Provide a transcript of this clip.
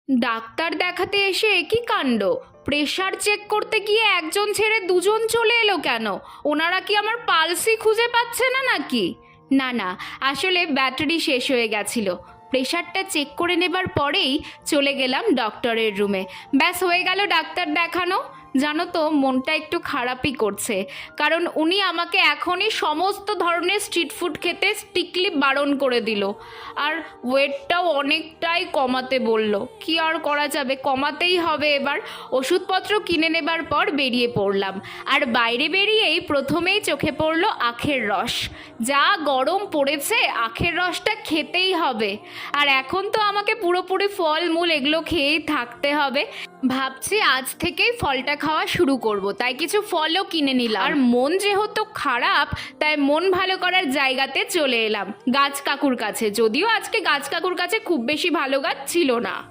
Doctor দেখাতে এসে একই কাণ্ড! প্রেশার চেক করতে গিয়ে একজন ছেড়ে দুজন চলে এলো কেন? ওনারা কি আমার পালসই খুঁজে পাচ্ছে না নাকি? না না, আসলে ব্যাটারি শেষ হয়ে গেছিল। প্রেশারটা চেক করে নেবার পরেই চলে গেলাম ডক্টরের রুমে। ব্যাস হয়ে গেল ডাক্তার দেখানো। জানো তো, মনটা একটু খারাপই করছে, কারণ উনি আমাকে এখনই সমস্ত ধরনের স্ট্রিট ফুড খেতে স্ট্রিক্টলি বারণ করে দিল। আর ওয়েটটাও অনেকটাই কমাতে বলল। কি আর করা যাবে, কমাতেই হবে এবার। ওষুধপত্র কিনে নেবার পর বেরিয়ে পড়লাম। আর বাইরে বেরিয়েই প্রথমেই চোখে পড়লো আখের রস। যা গরম পড়েছে, আখের রসটা খেতেই হবে। আর এখন তো আমাকে পুরোপুরি ফলমূল এগুলো খেয়েই থাকতে হবে। ভাবছি আজ থেকেই ফলটা খাওয়া শুরু করব, তাই কিছু ফলও কিনে নিলাম। আর মন যেহেতু খারাপ, তাই মন ভালো করার জায়গাতে চলে এলাম গাছ কাকুর কাছে। যদিও আজকে গাছ কাকুর কাছে খুব বেশি ভালো গাছ ছিল না।